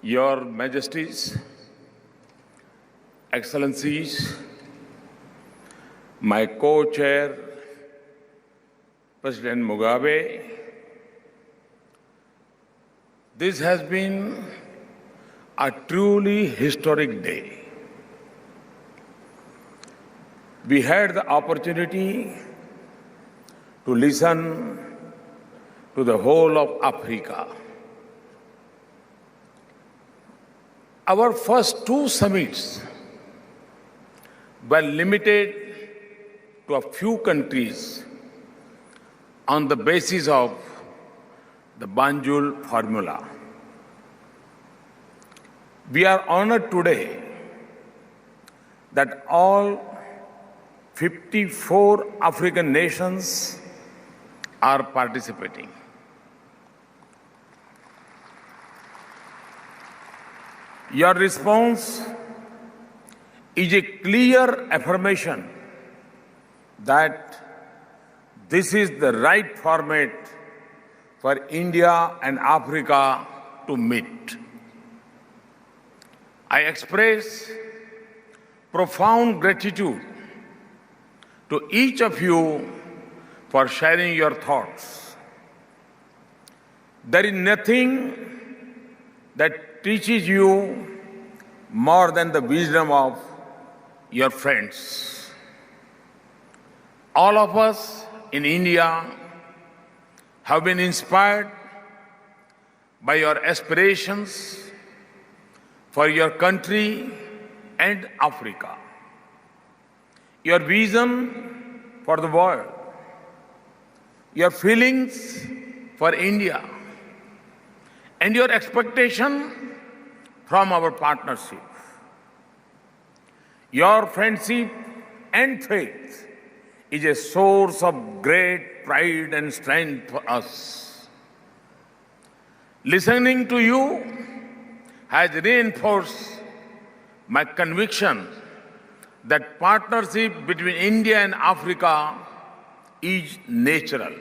Your Majesties, Excellencies, my co-chair, President Mugabe, this has been a truly historic day. We had the opportunity to listen to the whole of Africa. Our first two summits were limited to a few countries on the basis of the Banjul formula. We are honored today that all 54 African nations are participating. Your response is a clear affirmation that this is the right format for India and Africa to meet. I express profound gratitude to each of you for sharing your thoughts. There is nothing that teaches you more than the wisdom of your friends. All of us in India have been inspired by your aspirations for your country and Africa, your vision for the world, your feelings for India, and your expectation from our partnership. Your friendship and faith is a source of great pride and strength for us. Listening to you has reinforced my conviction that partnership between India and Africa is natural,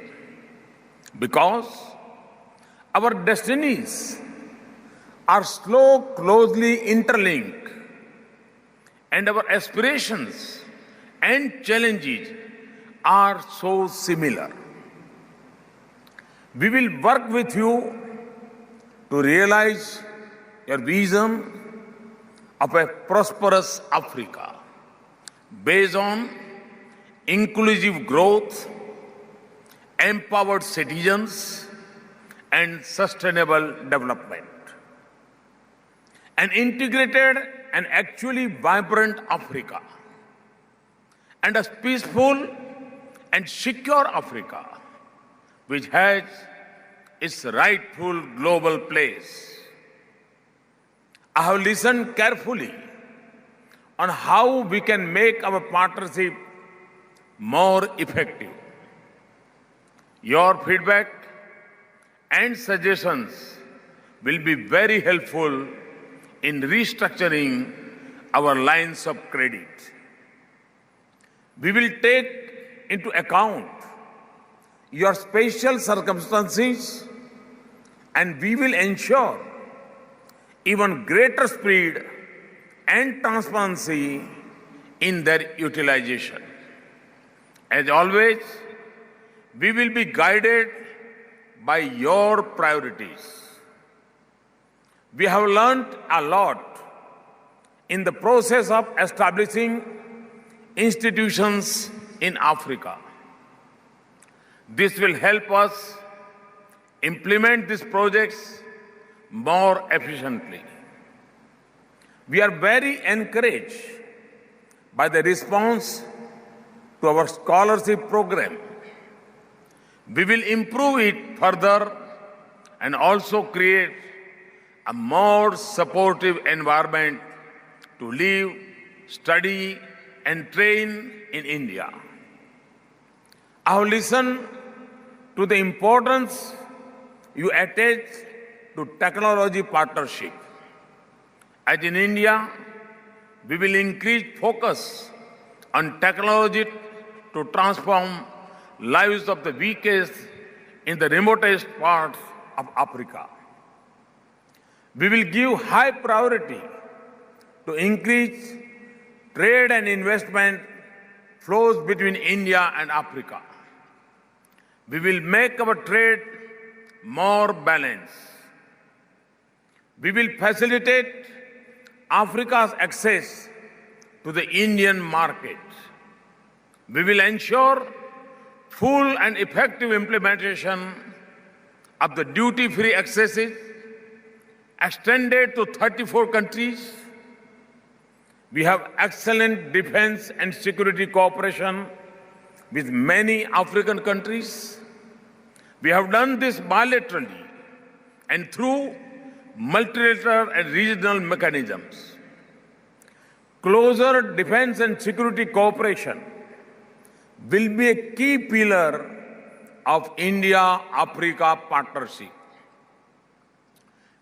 because our destinies are so closely interlinked, and our aspirations and challenges are so similar. We will work with you to realize your vision of a prosperous Africa based on inclusive growth, empowered citizens, and sustainable development. An integrated and actually vibrant Africa, and a peaceful and secure Africa, which has its rightful global place. I have listened carefully on how we can make our partnership more effective. Your feedback and suggestions will be very helpful in restructuring our lines of credit. We will take into account your special circumstances, and we will ensure even greater speed and transparency in their utilization. As always, we will be guided by your priorities. We have learned a lot in the process of establishing institutions in Africa. This will help us implement these projects more efficiently. We are very encouraged by the response to our scholarship program. We will improve it further and also create a more supportive environment to live, study, and train in India. I have listened to the importance you attach to technology partnership. As in India, we will increase focus on technology to transform lives of the weakest in the remotest parts of Africa. We will give high priority to increase trade and investment flows between India and Africa. We will make our trade more balanced. We will facilitate Africa's access to the Indian market. We will ensure full and effective implementation of the duty-free accesses extended to 34 countries. We have excellent defense and security cooperation with many African countries. We have done this bilaterally and through multilateral and regional mechanisms. Closer defense and security cooperation will be a key pillar of India-Africa partnership.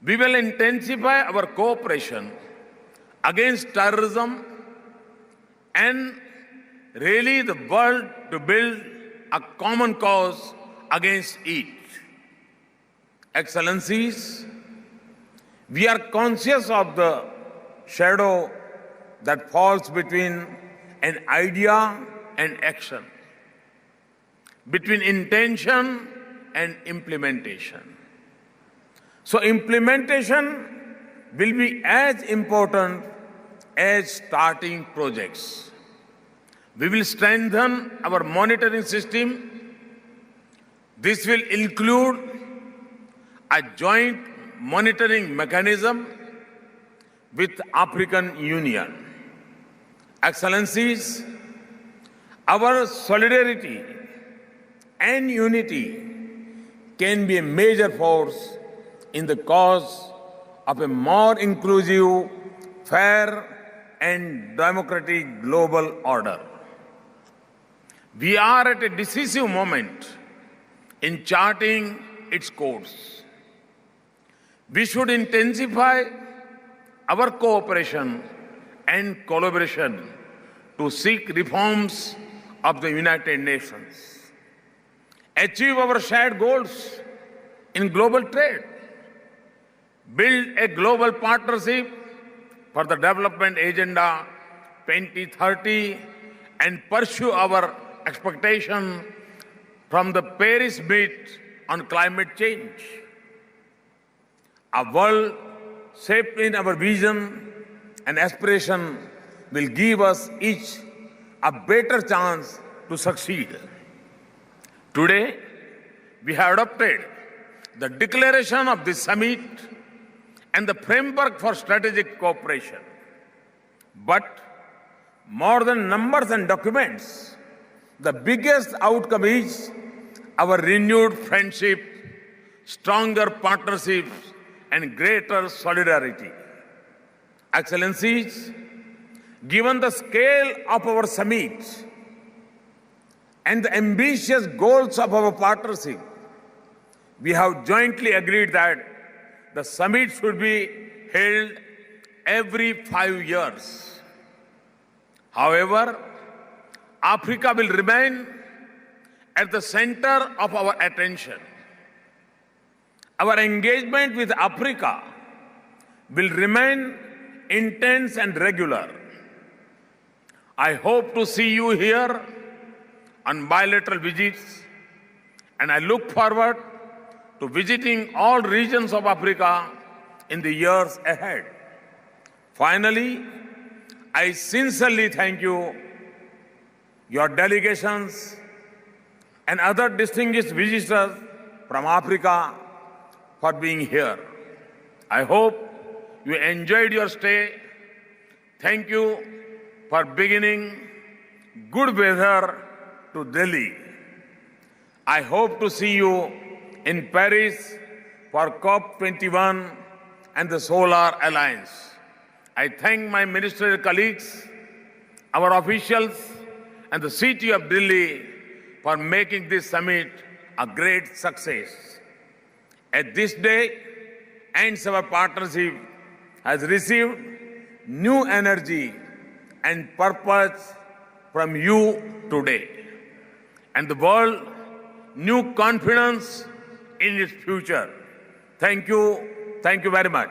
We will intensify our cooperation against terrorism and rally the world to build a common cause against it. Excellencies, we are conscious of the shadow that falls between an idea and action, between intention and implementation. So implementation will be as important as starting projects. We will strengthen our monitoring system. This will include a joint monitoring mechanism with African Union. Excellencies, our solidarity and unity can be a major force in the cause of a more inclusive, fair, and democratic global order. We are at a decisive moment in charting its course. We should intensify our cooperation and collaboration to seek reforms of the United Nations, achieve our shared goals in global trade, build a global partnership for the Development Agenda 2030, and pursue our expectation from the Paris meet on climate change. A world shaped in our vision and aspiration will give us each a better chance to succeed. Today, we have adopted the declaration of this summit and the framework for strategic cooperation. But more than numbers and documents, the biggest outcome is our renewed friendship, stronger partnerships, and greater solidarity. Excellencies, given the scale of our summit and the ambitious goals of our partnership, we have jointly agreed that the summit should be held every 5 years. However, Africa will remain at the center of our attention. Our engagement with Africa will remain intense and regular. I hope to see you here on bilateral visits, and I look forward to visiting all regions of Africa in the years ahead. Finally, I sincerely thank you, your delegations, and other distinguished visitors from Africa for being here. I hope you enjoyed your stay. Thank you for bringing good weather to Delhi. I hope to see you in Paris for COP21 and the Solar Alliance. I thank my ministerial colleagues, our officials, and the city of Delhi for making this summit a great success. At this day, ends our partnership has received new energy and purpose from you today, and the world new confidence in its future. Thank you very much.